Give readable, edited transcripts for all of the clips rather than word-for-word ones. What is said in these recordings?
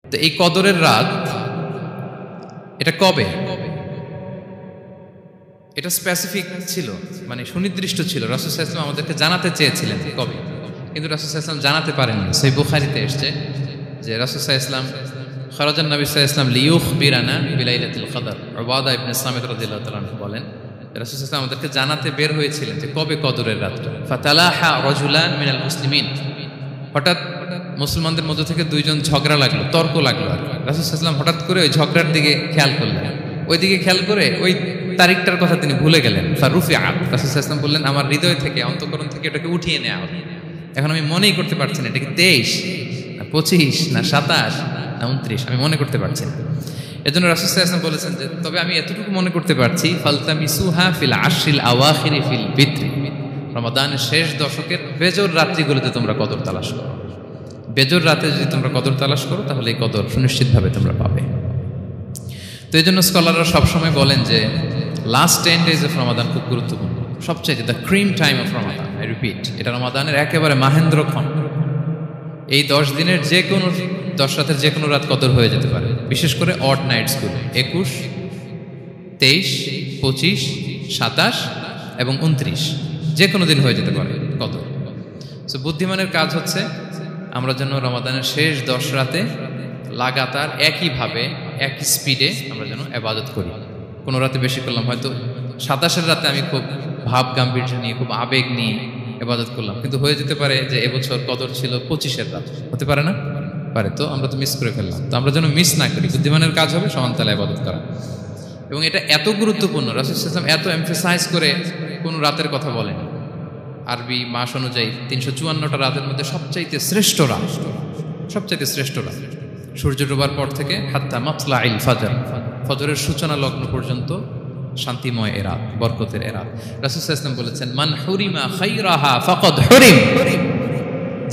তো এই কদরের রাত এটা কবে, এটা স্পেসিফিক ছিল, মানে সুনির্দিষ্ট ছিল। রাসূল সাল্লাল্লাহু আলাইহি ওয়াসাল্লাম আমাদেরকে জানাতে চেয়েছিলেন কবে, কিন্তু রাসূল সাল্লাল্লাহু আলাইহি ওয়াসাল্লাম জানাতে পারেননি। সহিহ বুখারীতে এসেছে যে রাসূল সাল্লাল্লাহু আলাইহি ওয়াসাল্লাম খারাজান নবী সাল্লাল্লাহু আলাইহি ওয়াসাল্লাম লিয়ুখবিরানা বিলাইলাতিল কদর। উবাদা ইবনে সামিত রাদিয়াল্লাহু তাআলা আনহু বলেন রাসূল সাল্লাল্লাহু আলাইহি ওয়াসাল্লাম আমাদেরকে জানাতে বের হয়েছিলেন যে কবে কদরের রাতটা। ফাতালাহা রাজুলান মিনাল মুসলিমিন, হঠাৎ মুসলমানদের মধ্য থেকে দুইজন ঝগড়া লাগলো, তর্ক লাগলো। আর রাসূল সাল্লাল্লাহু আলাইহি ওয়াসাল্লাম হঠাৎ করে ওই ঝগড়ার দিকে খেয়াল করলেন, ওই দিকে খেয়াল করে ওই তারিখটার কথা তিনি ভুলে গেলেন। ফারুফিআ, রাসূল সাল্লাল্লাহু আলাইহি ওয়াসাল্লাম বললেন আমার হৃদয় থেকে, অন্তঃকরণ থেকে এটাকে উঠিয়ে নেওয়া হবে। এখন আমি মনেই করতে পারছি না এটা কি 23 না 25 না 27 না 29, আমি মনে করতে পারছি না। এজন্য রাসূল সাল্লাল্লাহু আলাইহি ওয়াসাল্লাম বলেছেন যে তবে আমি এতটুকু মনে করতে পারছি, ফালতামিসুহা ফিল আশরিল আওয়াখিরি ফিল বিত্রি, রমাদানের শেষ দশকের বেজর রাত্রিগুলোতে তোমরা কদর তালাশ করো। বেজর রাতে যদি তোমরা কদর তালাশ করো তাহলে এই কদর সুনিশ্চিতভাবে তোমরা পাবে। তো এই জন্য স্কলাররা সবসময় বলেন যে লাস্ট 10 days অফ রমাদান খুব গুরুত্বপূর্ণ, সবচাইতে the cream time of Ramadan. I repeat, এটা রমাদানের একেবারে মাহেন্দ্রক্ষণ। এই 10 দিনের যে কোনো 10 রাতের যে কোনো রাত কদর হয়ে যেতে পারে, বিশেষ করে অড নাইটসগুলো 21, 23, 25, 27 এবং 29, যে কোনো দিন হয়ে যেতে পারে কদর। সো বুদ্ধিমানের কাজ হচ্ছে আমরা যেন রমাদানের শেষ 10 রাতে লাগাতার একইভাবে একই স্পিডে আমরা যেন ইবাদত করি। কোনো রাতে বেশি করলাম, হয়তো 27-এর রাতে আমি খুব ভাব গাম্ভীর্য নিয়ে খুব আবেগ নিয়ে ইবাদত করলাম, কিন্তু হয়ে যেতে পারে যে এবছর কদর ছিল 25-এর রাত, হতে পারে না? পারে। তো আমরা তো মিস করে ফেললাম, তো আমরা যেন মিস না করি। বুদ্ধিমানের কাজ হবে সমানতালে ইবাদত করা, এবং এটা এত গুরুত্বপূর্ণ রাসূল সাল্লাল্লাহু আলাইহি ওয়াসাল্লাম এত এমফাসাইজ করে কোনো রাতের কথা বলেন। আরবি মাস অনুযায়ী 354টা রাতের মধ্যে সবচাইতে শ্রেষ্ঠ রাত, সবচাইতে শ্রেষ্ঠ রাত সূর্য ডোবার পর থেকে হাত্তা মাতলাইল ফাজর, ফজরের সূচনা লগ্ন পর্যন্ত শান্তিময় এ রাত, বরকতের এ রাত। রাসূল সাল্লাল্লাহু আলাইহি ওয়াসাল্লাম বলেছেন মান হুরিমা খাইরাহা ফাকাদ হুরিম,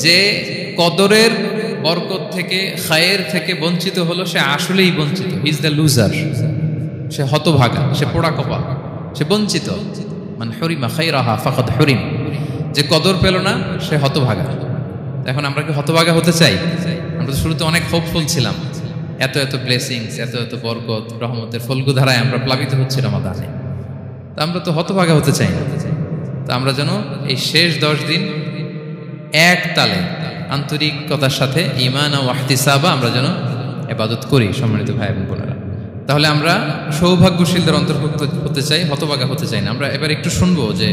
যে কদরের বরকত থেকে খায়ের থেকে বঞ্চিত হলো সে আসলেই বঞ্চিত। হি ইজ দ্য লুজার, সে হতভাগা, সে পোড়া কপাল, সে বঞ্চিত। মান হুরিমা খাইরাহা ফাকাদ হুরিম, যে কদর পেল না সে হতভাগা। এখন আমরা কি হতভাগা হতে চাই? আমরা তো শুরুতে অনেক হোপফুল ছিলাম, এত এত ব্লেসিংস, এত এত বরকত, রহমতের ফলগুধারায় আমরা প্লাবিত হচ্ছি রমাদানে। তা আমরা তো হতভাগা হতে চাই না। তো আমরা যেন এই শেষ 10 দিন এক তালে আন্তরিকতার সাথে ঈমান ও ইহতিসাবা আমরা যেন ইবাদত করি। সম্মানিত ভাই এবং বোনেরা, তাহলে আমরা সৌভাগ্যশীলদের অন্তর্ভুক্ত হতে চাই, হতভাগা হতে চাই না। আমরা এবার একটু শুনবো যে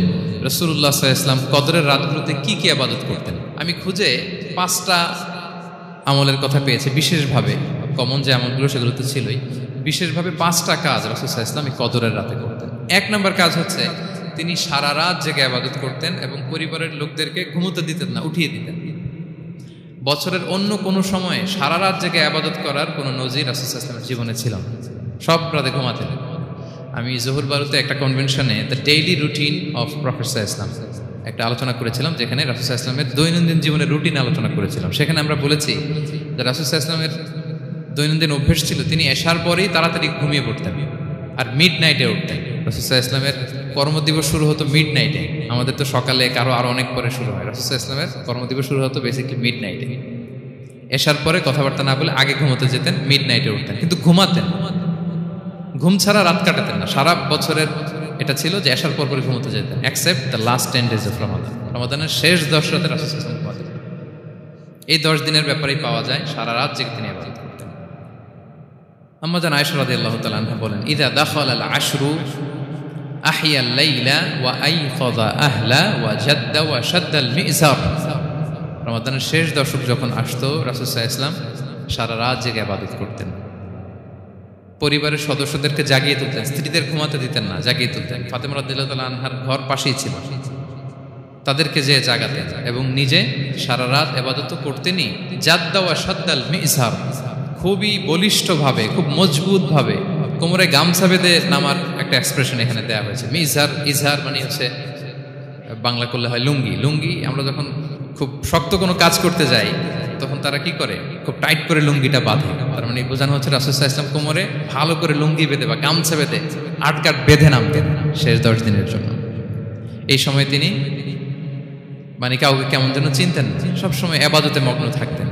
রাসূলুল্লাহ সাল্লাল্লাহু আলাইহি ওয়াসাল্লাম কদরের রাতগুলোতে কি কি ইবাদত করতেন। আমি খুঁজে 5টা আমলের কথা পেয়েছি বিশেষভাবে, কমন যে আমলগুলো সেগুলো তো ছিলই, বিশেষভাবে 5টা কাজ রাসূল সাল্লাল্লাহু আলাইহি ওয়াসাল্লাম এই কদরের রাতে করতেন। 1 নম্বর কাজ হচ্ছে তিনি সারা রাত জেগে ইবাদত করতেন এবং পরিবারের লোকদেরকে ঘুমোতে দিতেন না, উঠিয়ে দিতেন। বছরের অন্য কোনো সময়ে সারা রাত জেগে ইবাদত করার কোনো নজির রাসূল সাল্লাল্লাহু আলাইহি ওয়াসাল্লামের জীবনে ছিল না। সব রাতে ঘুমাতেন। আমি জোহর বারুতে একটা কনভেনশনে the daily routine of prophet সাল্লাল্লাহু আলাইহি ওয়াসাল্লাম একটা আলোচনা করেছিলাম, যেখানে রাসূল সাল্লাল্লাহু আলাইহি ওয়াসাল্লামের দৈনন্দিন জীবনের রুটিন আলোচনা করেছিলাম। সেখানে আমরা বলেছি যে রাসূল সাল্লাল্লাহু আলাইহি ওয়াসাল্লামের দৈনন্দিন অভ্যেস ছিল তিনি এশার পরেই তাড়াতাড়ি ঘুমিয়ে পড়তেন আর মিড নাইটে উঠতেন। রাসূল সাল্লাল্লাহু আলাইহি ওয়াসাল্লামের কর্মদিবস শুরু হতো মিড নাইটে, আমাদের তো সকালে কারো আরো অনেক পরে শুরু হয়। রাসূল সাল্লাল্লাহু আলাইহি ওয়াসাল্লামের কর্মদিবস শুরু হতো বেসিক্যালি মিড নাইটে। এশার পরে কথাবার্তা না বলে আগে ঘুমোতে যেতেন, মিড নাইটে উঠতেন, কিন্তু ঘুমাতেন, ঘুম ছাড়া রাত কাটাতেন না। সারা বছরের এটা ছিল যে এশার পর পরে ঘুমোতে যেতেন, except the last 10 days of Ramadan. রমাদানের শেষ 10 রাতে রাসূল সাল্লাল্লাহু আলাইহি ওয়াসাল্লাম ঘুমাতেন। এই 10 দিনের ব্যাপারেই পাওয়া যায় সারা রাত জেগে তিনি ইবাদত করতেন। আম্মা জান আয়েশা রাদিয়াল্লাহু তাআলা আনহা বলেন ইযা দাখালাল আশরু আহিয়াল লাইলা ওয়া আইকাযা আহলা ওয়া জাদ্দা ওয়া শাদ্দাল মিজার। রমাদানের শেষ দশক যখন আসতো রাসূল সাল্লাল্লাহু আলাইহি ওয়াসাল্লাম সারা রাত জেগে ইবাদত করতেন। পরিবারের সদস্যদেরকে জাগিয়ে তুলতেন, স্ত্রীদের ঘুমাতে দিতেন না, জাগিয়ে তুলতেন। ফাতেমা রাদিয়াল্লাহু তাআলা আনহার ঘর পাশেই ছিল, তাদেরকে যে জাগাতেন এবং নিজে সারা রাত ইবাদত করতেনই। জাদ্দা ওয়া শাদ্দাল মিজার, খুবই বলিষ্ঠভাবে, খুব মজবুতভাবে কোমরে গামছা বেঁধে নামার একটা এক্সপ্রেশন এখানে দেওয়া হয়েছে। মিজার, ইজহার মানে হচ্ছে বাংলা করলে হয় লুঙ্গি। লুঙ্গি আমরা যখন খুব শক্ত কোনো কাজ করতে যাই তখন তারা কি করে, খুব টাইট করে লুঙ্গিটা বাঁধে। তার মানে বোঝানো হচ্ছে রাসূল সাল্লাল্লাহু আলাইহি ওয়াসাল্লাম কোমরে ভালো করে লুঙ্গি বেঁধে বা গামছা বেঁধে আটকাট বেঁধে নামতেন শেষ 10 দিনের জন্য। এই সময় তিনি মানে কাউকে কেমন যেন চিনতেন না, সবসময় ইবাদতে মগ্ন থাকতেন।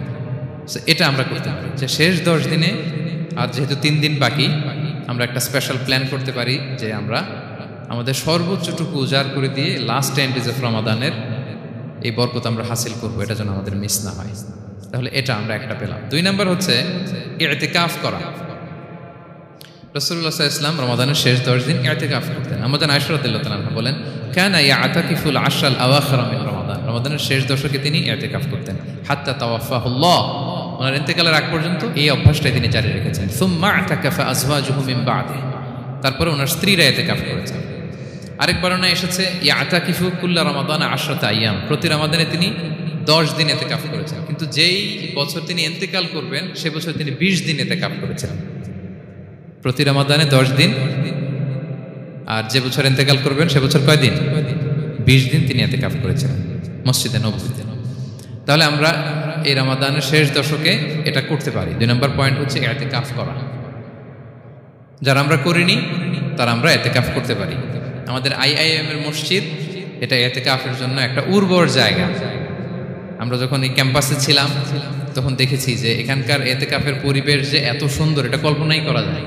এটা আমরা করতে পারি যে শেষ 10 দিনে, আর যেহেতু 3 দিন বাকি, আমরা একটা স্পেশাল প্ল্যান করতে পারি যে আমরা আমাদের সর্বোচ্চটুকু উজাড় করে দিয়ে লাস্ট 10 ডেজ অফ রমাদানের এই বরকত আমরা হাসিল করবো, এটা যেন আমাদের মিস না হয়। তাহলে এটা আমরা একটা পেলাম। 2 নম্বর হচ্ছে ইতিকাফ করা। রাসূলুল্লাহ সাল্লাল্লাহু আলাইহি ওয়াসাল্লাম রমাদানের শেষ 10 দিন ইতিকাফ করতেন। আমাদের আয়েশা রাদিয়াল্লাহু তাআলা আনহা বলেন, কানা ইয়াতাকিফুল আশরাল আওয়াখির মিন রমাদান, রমাদানের শেষ দশকে তিনি ইতিকাফ করতেন। হাত্তা তাওয়াফাহুল্লাহ, ওনার ইন্তেকালের আগ পর্যন্ত এই অভ্যাসটাই তিনি জারি রেখেছেন। সুম্মা আতাকাফা আজওয়াজুহু মিন বা'দিহি, তারপরে ওনার স্ত্রীরা ইতিকাফ করেছেন। আরেক বর্ণনায় এসেছে ইয়াতাকিফু কুল্লা রমাদান 10 আইয়াম, প্রতি রমাদানে তিনি 10 দিন ইতিকাফ করেছেন। কিন্তু যেই বছর তিনি ইন্তেকাল করবেন সে বছর তিনি 20 দিন ইতিকাফ করেছেন। প্রতি রমাদানে 10 দিন, আর যে বছর ইন্তেকাল করবেন সে বছর কয় দিন? 20 দিন তিনি ইতিকাফ করেছেন মসজিদে নববীতে। তাহলে আমরা এই রমাদানের শেষ দশকে এটা করতে পারি। 2 নম্বর পয়েন্ট হচ্ছে ইতিকাফ করা। যারা আমরা করিনি তারা আমরা ইতিকাফ করতে পারি। আমাদের IIM এর মসজিদ এটা ইতিকাফের জন্য একটা উর্বর জায়গা। আমরা যখন এই ক্যাম্পাসে ছিলাম তখন দেখেছি যে এখানকার ইতিকাফের পরিবেশ যে এত সুন্দর, এটা কল্পনাই করা যায়।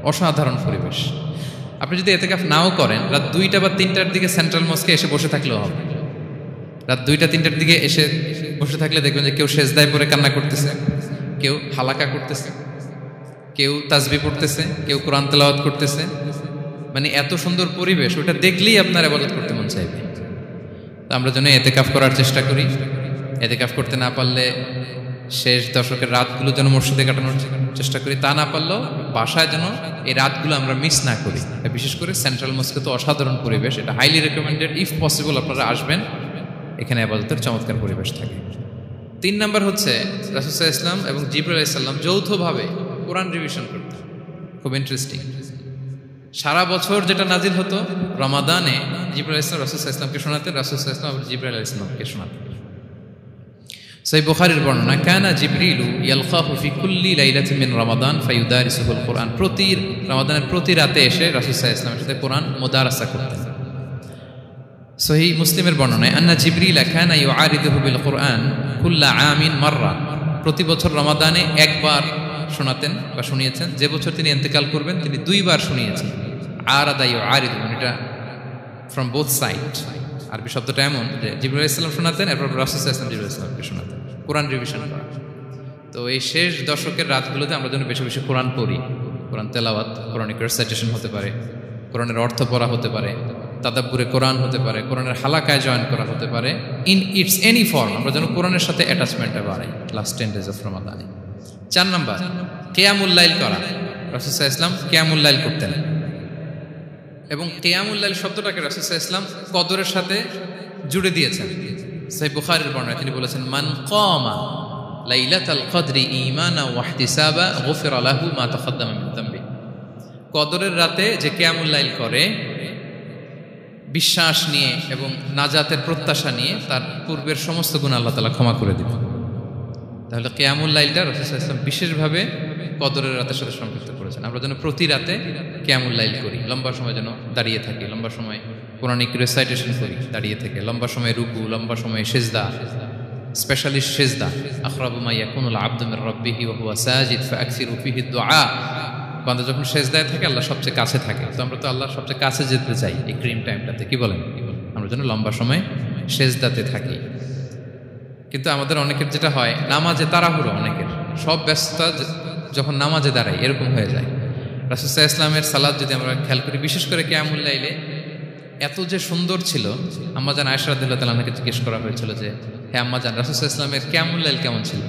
অসাধারণ পরিবেশ। আপনি যদি ইতিকাফ নাও করেন, রাত 2টা বা 3টার দিকে সেন্ট্রাল মস্কে এসে বসে থাকলেও হবে। রাত 2টা 3টার দিকে এসে বসে থাকলে দেখবেন যে কেউ সেজদায় পড়ে কান্না করতেছে, কেউ হালাকা করতেছে, কেউ তাসবিহ পড়তেছে, কেউ কোরআন তেলাওয়াত করতেছে। মানে এত সুন্দর পরিবেশ, ওটা দেখলেই আপনার ইবাদত করতে মন চাইবে। তো আমরা যেন ইতিকাফ করার চেষ্টা করি। ইতিকাফ করতে না পারলে শেষ দশকের রাতগুলো যেন মসজিদে কাটানোর চেষ্টা করি, তা না পারলেও বাসায় যেন এই রাতগুলো আমরা মিস না করি। বিশেষ করে সেন্ট্রাল মস্কে তো অসাধারণ পরিবেশ, এটা হাইলি রেকমেন্ডেড। ইফ পসিবল আপনারা আসবেন, এখানে ইবাদতের চমৎকার পরিবেশ থাকে। 3 নম্বর হচ্ছে রাসূল সাল্লাল্লাহু আলাইহি ওয়াসাল্লাম এবং জিবরাইল আলাইহিস সালাম যৌথভাবে কোরআন রিভিশন করতেন। খুব ইন্টারেস্টিং। সারা বছর যেটা নাজিল হতো, রমাদানে জিবরাইল আলাইহিস সালাম রাসূল সাল্লাল্লাহু আলাইহি ওয়াসাল্লামকে শোনাতেন, রাসূল সাল্লাল্লাহু আলাইহি ওয়াসাল্লাম জিবরাইল আলাইহিস সালামকে শোনাতেন। সহিহ বুখারীর বর্ণনা, কানা জিবরিলু ইয়ালকাহু ফি কুল্লি লাইলাতিন মিন রমাদান ফায়ুদারিসুহুল কুরআন, প্রতি রমাদানের প্রতি রাতে এসে রাসূল সাল্লাল্লাহু আলাইহি ওয়াসাল্লামের সাথে কোরআন মুদারাসা করতেন। সহিহ মুসলিমের বর্ণনায়, আন্না জিবরিল কানা ইউআরিদুহু বিল কুরআন কুল্লা আমিন মাররা, প্রতি বছর রমাদানে একবার শোনাতেন বা শুনিয়েছেন। যে বছর তিনি ইন্তেকাল করবেন তিনি 2 বার শুনিয়েছেন। আরাদা ইউআরিদু, এটা ফ্রম বোথ সাইড। আরবি শব্দটা এমন যে জিবরাইল আলাইহিস সালাম শোনাতেন, এরপর রাসূল সাল্লাল্লাহু আলাইহি ওয়াসাল্লাম জিবরাইল আলাইহিস সালামকে শোনাতেন, কোরআন রিভিশন করা। তো এই শেষ দশকের রাতগুলোতে আমরা যেন বেশি বেশি কোরআন পড়ি, কোরআন তেলাওয়াত, কোরআনিক রেসাইটেশন হতে পারে, কোরআনের অর্থ পড়া হতে পারে, তাদাব্বুরে কোরআন হতে পারে, কোরআনের হালাকায় জয়েন করা হতে পারে। ইন ইটস এনি ফর্ম আমরা যেন কোরআনের সাথে অ্যাটাচমেন্টটা বাড়াই লাস্ট 10 ডেজ অফ রমাদানে। 4 নম্বর কিয়ামুল লাইল করা। রাসূল সাল্লাল্লাহু আলাইহি ওয়াসাল্লাম কিয়ামুল লাইল করতেন, এবং কিয়ামুল লাইল শব্দটাকে রাসূল সাল্লাল্লাহু আলাইহি ওয়াসাল্লাম কদরের সাথে জুড়ে দিয়েছেন। সহিহ বুখারীর বর্ণনায় তিনি বলেছেন, মান কামা লাইলাতাল কদরি ঈমানা ওয়া ইহতিসাবা গুফিরা লাহু মা তাকাদ্দামা মিন যামবি। কদরের রাতে যে কিয়ামুল লাইল করে বিশ্বাস নিয়ে এবং নাজাতের প্রত্যাশা নিয়ে, তার পূর্বের সমস্ত গুনাহ আল্লাহ তাআলা ক্ষমা করে দিবেন। তাহলে কিয়ামুল লাইলটা রাসূল সাল্লাল্লাহু আলাইহি ওয়াসাল্লাম বিশেষভাবে কদরের রাতের সাথে সম্পৃক্ত করেছেন। আমরা যেন প্রতি রাতে কিয়ামুল লাইল করি, লম্বা সময় যেন দাঁড়িয়ে থাকি, লম্বা সময় কোরআনিক রেসাইটেশন করি দাঁড়িয়ে থেকে, লম্বা সময় রুকু, লম্বা সময় সিজদা, স্পেশালি সিজদা। আখরাবু মা ইয়াকুনুল আবদু মির রাব্বিহি ওয়া হুয়া সাজিদ ফাআকসিরু ফিহি দুআ। বান্দা যখন সিজদায় থাকে আল্লাহ সবচেয়ে কাছে থাকে। তো আমরা তো আল্লাহর সবচেয়ে কাছে যেতে চাই এই ক্রিম টাইমটাতে, কি বলেন? আমরা যেন লম্বা সময় সিজদাতে থাকি। কিন্তু আমাদের অনেকের যেটা হয়, নামাজে তাড়াহুড়ো, অনেকের সব ব্যস্ততা যখন নামাজে দাঁড়াই এরকম হয়ে যায়। রাসূল সাল্লাল্লাহু আলাইহি ওয়াসাল্লামের সালাত যদি আমরা খেয়াল করি, বিশেষ করে কিয়ামুল লাইলে এত যে সুন্দর ছিল। আম্মাজান আয়েশা রাদিয়াল্লাহু তাআলা আনহাকে জিজ্ঞেস করা হয়েছিল যে, হে আম্মাজান, রাসূল সাল্লাল্লাহু আলাইহি ওয়াসাল্লামের কিয়ামুল লাইল কেমন ছিল,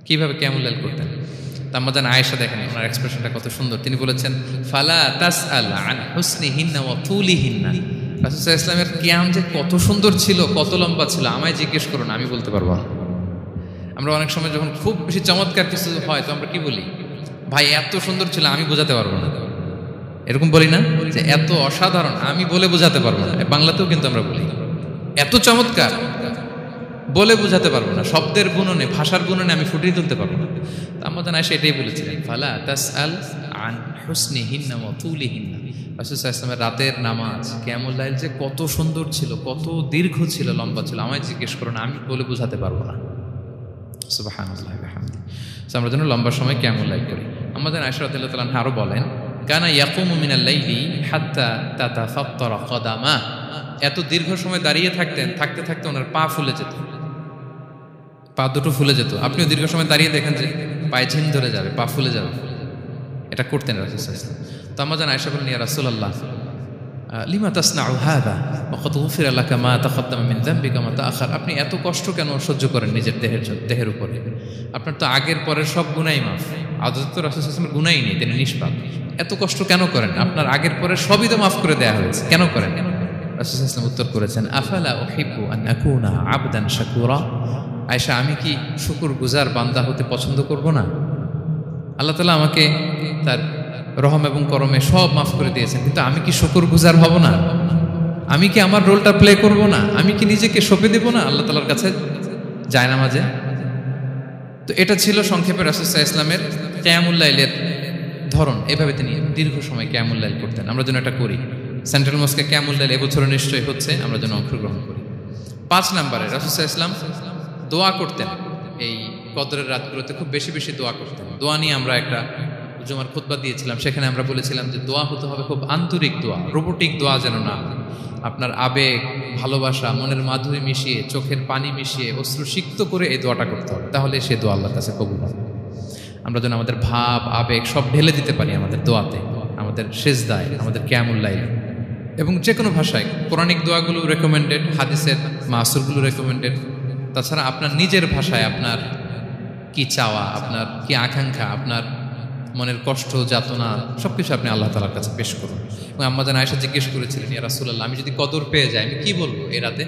কিভাবে কিয়ামুল লাইল করতেন? আম্মাজান আয়েশা দেখেন ওনার এক্সপ্রেশনটা কত সুন্দর। তিনি বলেছেন, ফালা তাসআল আন হুসনিহিন্না ওয়া তুলিহিন্না। রাসূল সাল্লাল্লাহু আলাইহি ওয়াসাল্লামের কিয়াম যে কত সুন্দর ছিল, কত লম্বা ছিল, আমায় জিজ্ঞেস করুন, আমি বলতে পারবো না। আমরা অনেক সময় যখন খুব বেশি চমৎকার কিছু হয় তো আমরা কি বলি, ভাই এত সুন্দর ছিল আমি বোঝাতে পারবো না, এরকম বলি না? যে এত অসাধারণ আমি বলে বোঝাতে পারবো না। বাংলাতেও কিন্তু আমরা বলি এত চমৎকার, বলে বোঝাতে পারবো না, শব্দের গুণনে, ভাষার গুণনে আমি ফুটিয়ে তুলতে পারবো না। আমাদের আয়েশা এটাই বলেছিলেন, ফালা তাসআল আন হুসনিহিন্না ওয়া তুলিহিন্না। রাসূল সাল্লাল্লাহু আলাইহি ওয়াসাল্লামের রাতের নামাজ কিয়ামুল লাইল যে কত সুন্দর ছিল, কত দীর্ঘ ছিল, লম্বা ছিল, আমায় জিজ্ঞেস করো না, আমি বলে বোঝাতে পারবো না। সুবহানাল্লাহি ওয়া বিহামদিহি। সো আমরা যেন লম্বা সময় কিয়ামুল লাইল করি। আমাদের আয়েশা রাদিয়াল্লাহু তাআলা আনহা আরো বলেন, কানা ইয়াকুমু মিনাল লাইলি হাত্তা তাতাফাত্তারা কদামা। এত দীর্ঘ সময় দাঁড়িয়ে থাকতেন, থাকতে থাকতে ওনার পা ফুলে যেত, পা দুটো ফুলে যেত। আপনিও দীর্ঘ সময় দাঁড়িয়ে দেখেন যে পায়ে ঝিম ধরে যাবে, পা ফুলে যাবে, এটা করতেন রাসূল সাল্লাল্লাহু আলাইহি ওয়াসাল্লাম। তো আম্মা জান আয়েশা বলেন, ইয়া রাসূলুল্লাহ লিমা তাসনাউ হাযা ওয়া ক্বাদ গুফিরা লাকা মা তাকাদ্দামা মিন যামবিকা মা তাআখার। আপনি এত কষ্ট কেন সহ্য করেন নিজের দেহের উপরে? আপনার তো আগের পরের সব গুনাহ মাফ। আদত তো রাসূল সাল্লাল্লাহু আলাইহি ওয়াসাল্লামের গুনাহই নেই, তিনি নিষ্পাপ। এত কষ্ট কেন করেন? আপনার আগের পরের সবই তো মাফ করে দেয়া হয়েছে, কেন করেন? রাসূল সাল্লাল্লাহু আলাইহি ওয়াসাল্লাম উত্তর করেছেন, আফালা উহিব্বু আন আকুনা আবদান শাকুরা। আয়েশা, আমি কি শুকরগুজার বান্দা হতে পছন্দ করব না? আল্লাহ তাআলা আমাকে তার রহম এবং করমে সব মাফ করে দিয়েছেন, কিন্তু আমি কি শুকরগুজার হব না? আমি কি আমার রোলটা প্লে করব না? আমি কি নিজেকে সঁপে দেব না আল্লাহ তাআলার কাছে জায়নামাজে? তো এটা ছিল সংক্ষেপে রাসূল সাল্লাল্লাহু আলাইহি ওয়াসাল্লামের কিয়ামুল লাইলের ধরন। এভাবে তিনি দীর্ঘ সময় কিয়ামুল লাইল করতেন। আমরা যেন এটা করি। সেন্ট্রাল মস্কে কিয়ামুল লাইল এবছরও নিশ্চয়ই হচ্ছে, আমরা যেন অংশগ্রহণ করি। 5 নম্বরে রাসূল সাল্লাল্লাহু আলাইহি ওয়াসাল্লাম দোয়া করতেন। এই কদরের রাতগুলোতে খুব বেশি বেশি দোয়া করতেন। দোয়া নিয়ে আমরা একটা জুমার খুতবা দিয়েছিলাম, সেখানে আমরা বলেছিলাম যে দোয়া হতে হবে খুব আন্তরিক দোয়া, রোবোটিক দোয়া যেন না। আপনার আবেগ, ভালোবাসা, মনের মাধুরী মিশিয়ে, চোখের পানি মিশিয়ে, অশ্রু সিক্ত করে এই দোয়াটা করতে হবে, তাহলে সে দোয়া আল্লাহর কাছে কবুল হবে। আমরা যেন আমাদের ভাব, আবেগ সব ঢেলে দিতে পারি আমাদের দোয়াতে, আমাদের সেজদায়, আমাদের কিয়ামুল লাইলে। এবং যে কোনো ভাষায় কোরআনিক দোয়াগুলো রেকমেন্ডেড, হাদিসের মাসুরগুলো রেকমেন্ডেড। তাছাড়া আপনার নিজের ভাষায় আপনার কি চাওয়া, আপনার কি আকাঙ্ক্ষা, আপনার মনের কষ্ট, যাতনা সবকিছু আপনি আল্লাহ তাআলার কাছে পেশ করুন। এবং আম্মা জান আয়েশা জিজ্ঞেস করেছিলেন, ইয়া রাসূলুল্লাহ, আমি যদি কদর পেয়ে যাই আমি কি বলবো এই রাতে?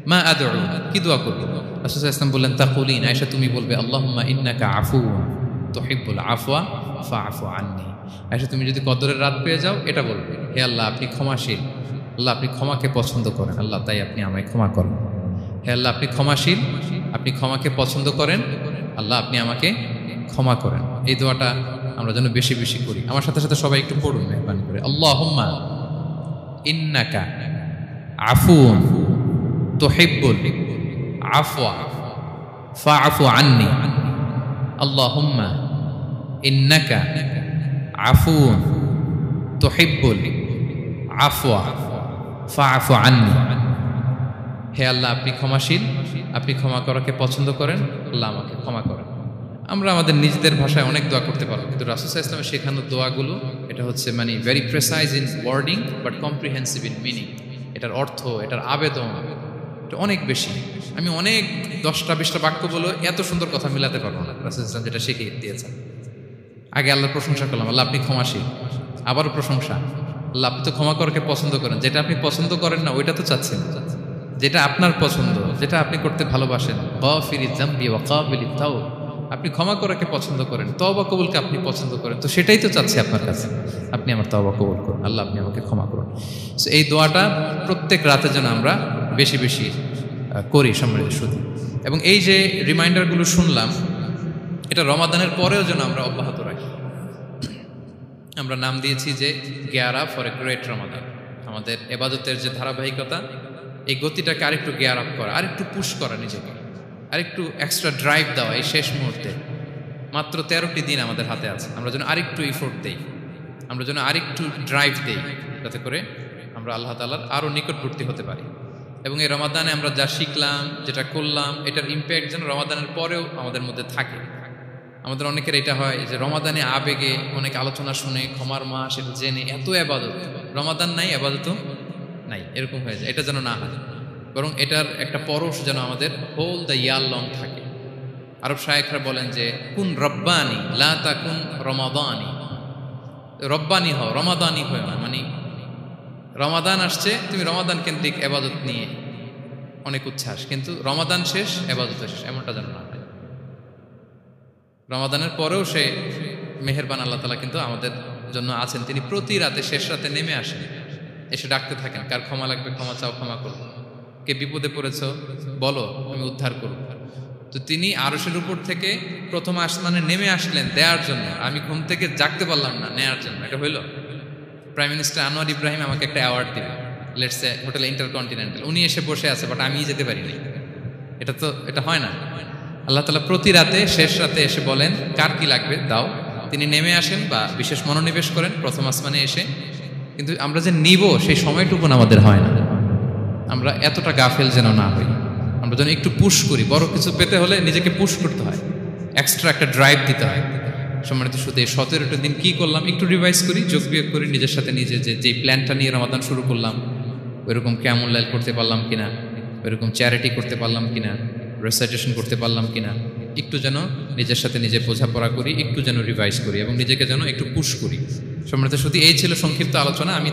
মা আদউ, কি দোয়া করবো? রাসূল সাল্লাল্লাহু আলাইহি ওয়াসাল্লাম বললেন, তাকুলিন, আয়েশা তুমি বলবে, আল্লাহুম্মা ইন্নাকা আফুউন তুহিব্বুল আফওয়া ফাআফু আন্নী। আয়েশা তুমি যদি কদরের রাত পেয়ে যাও এটা বলবে, হে আল্লাহ আপনি ক্ষমাশীল, আল্লাহ আপনি ক্ষমাকে পছন্দ করেন, আল্লাহ তাই আপনি আমায় ক্ষমা করেন। হে আল্লাহ আপনি ক্ষমাশীল, আপনি ক্ষমাকে পছন্দ করেন, আল্লাহ আপনি আমাকে ক্ষমা করেন। এই দোয়াটা আমরা যেন বেশি বেশি করি। আমার সাথে সাথে সবাই একটু পড়ুন মেহরবানি করে, আল্লাহুম্মা ইন্নাকা আফুউন তুহিব্বুল আফওয়া ফাআফু আন্নী। আল্লাহুম্মা ইন্নাকা আফুউন তুহিব্বুল আফওয়া ফাআফু আন্নী। হে আল্লাহ আপনি ক্ষমাশীল, আপনি ক্ষমা করাকে পছন্দ করেন, আল্লাহ আমাকে ক্ষমা করেন। আমরা আমাদের নিজেদের ভাষায় অনেক দোয়া করতে পারবো, কিন্তু রাসূল সাল্লাল্লাহু আলাইহি ওয়াসাল্লামের শেখানো দোয়াগুলো এটা হচ্ছে মানে very precise in wording but comprehensive in meaning. এটার অর্থ, এটার আবেদন এটা অনেক বেশি। আমি অনেক 10টা-20টা বাক্য বলে এত সুন্দর কথা মিলাতে পারবো না। রাসূল সাল্লাল্লাহু আলাইহি ওয়াসাল্লাম যেটা শিখিয়ে দিয়েছেন, আগে আল্লাহর প্রশংসা করলাম, আল্লাহ আপনি ক্ষমাশীল, আবারও প্রশংসা, আল্লাহ আপনি তো ক্ষমা করাকে পছন্দ করেন। যেটা আপনি পছন্দ করেন না ওইটা তো চাচ্ছেন, যেটা আপনার পছন্দ, যেটা আপনি করতে ভালোবাসেন, গাফিরিয যামবি ওয়া কাবিলিত তাওব, আপনি ক্ষমা করাকে পছন্দ করেন, তওবা কবুলকে আপনি পছন্দ করেন, তো সেটাই তো চাচ্ছি আপনার কাছে, আপনি আমার তওবা কবুল করুন, আল্লাহ আপনি আমাকে ক্ষমা করুন। সো এই দোয়াটা প্রত্যেক রাতে যেন আমরা বেশি বেশি করি সম্মানিত সুধী। এবং এই যে রিমাইন্ডারগুলো শুনলাম, এটা রমাদানের পরেও যেন আমরা অব্যাহত রাখি। আমরা নাম দিয়েছি যে gear up for a great Ramadan. আমাদের ইবাদতের যে ধারাবাহিকতা, এই গতিটাকে আরেকটু গিয়ার আপ করা, আরেকটু পুশ করা নিজেকে, আরেকটু এক্সট্রা ড্রাইভ দেওয়া। এই শেষ মুহূর্তে মাত্র 13টি দিন আমাদের হাতে আছে, আমরা যেন আরেকটু এফোর্ট দেই, আমরা যেন আরেকটু ড্রাইভ দেই, যাতে করে আমরা আল্লাহ তাআলার আরও নিকটবর্তী হতে পারি। এবং এই রমাদানে আমরা যা শিখলাম, যেটা করলাম, এটার ইম্প্যাক্ট যেন রমাদানের পরেও আমাদের মধ্যে থাকে। আমাদের অনেকের এটা হয় যে রমাদানে আবেগে অনেক আলোচনা শুনে, ক্ষমার মাস এটা জেনে এত ইবাদত, রমাদান নাই ইবাদতও নাই, এরকম হয়ে যায়। এটা যেন না হয়, বরং এটার একটা পরশ যেন আমাদের হোল দ্য ইয়ার লং থাকে। আরব শায়েখরা বলেন যে কুন রব্বানি লা তাকুন রমাদানি, রব্বানি হও, রমাদানি হয় না। মানে রমাদান আসছে, তুমি রমাদান কেন্দ্রিক ইবাদত নিয়ে অনেক উচ্ছ্বাস, কিন্তু রমাদান শেষ ইবাদত শেষ, এমনটা যেন না হয়। রমাদানের পরেও সে মেহেরবান আল্লাহ তাআলা কিন্তু আমাদের জন্য আছেন। তিনি প্রতি রাতে শেষ রাতে নেমে আসেন, এসে ডাকতে থাকেন, কার ক্ষমা লাগবে ক্ষমা চাও, ক্ষমা করব, কে বিপদে পড়েছ বলো, আমি উদ্ধার করব। তো তিনি আরশের উপর থেকে প্রথম আসমানে নেমে আসলেন দেওয়ার জন্য। আমি ঘুম থেকে জাগতে পারলাম না, নেয়ার জন্য। এটা হইল প্রাইম মিনিস্টার আনোয়ার ইব্রাহিম আমাকে একটা অ্যাওয়ার্ড দিল, লেটস সে হোটেল ইন্টারকন্টিনেন্টাল, উনি এসে বসে আছে, বাট আমি যেতে পারি নাই। এটা তো এটা হয় না। আল্লাহ তাআলা প্রতি রাতে শেষ রাতে এসে বলেন কার কি লাগবে দাও, তিনি নেমে আসেন বা বিশেষ মনোনিবেশ করেন প্রথম আসমানে এসে, কিন্তু আমরা যে নিব সেই সময়টুকু আমাদের হয় না। আমরা এতটা গাফেল যেন না হই, আমরা যেন একটু পুশ করি। বড় কিছু পেতে হলে নিজেকে পুশ করতে হয়, এক্সট্রা একটা ড্রাইভ দিতে হয়। সম্মানিত শুধু এই 17টা দিন কি করলাম একটু রিভাইজ করি, যোগ বিয়োগ করি নিজের সাথে নিজে, যে প্ল্যানটা নিয়ে রমাদান শুরু করলাম ওইরকম কিয়ামুল লাইল করতে পারলাম কিনা, ওইরকম চ্যারিটি করতে পারলাম কিনা, রেসাইটেশন করতে পারলাম কিনা, একটু যেন নিজের সাথে নিজে বোঝাপড়া করি, একটু যেন রিভাইজ করি এবং নিজেকে যেন একটু পুশ করি। সম্মানিত শুধু এই ছিল সংক্ষিপ্ত আলোচনা। আমি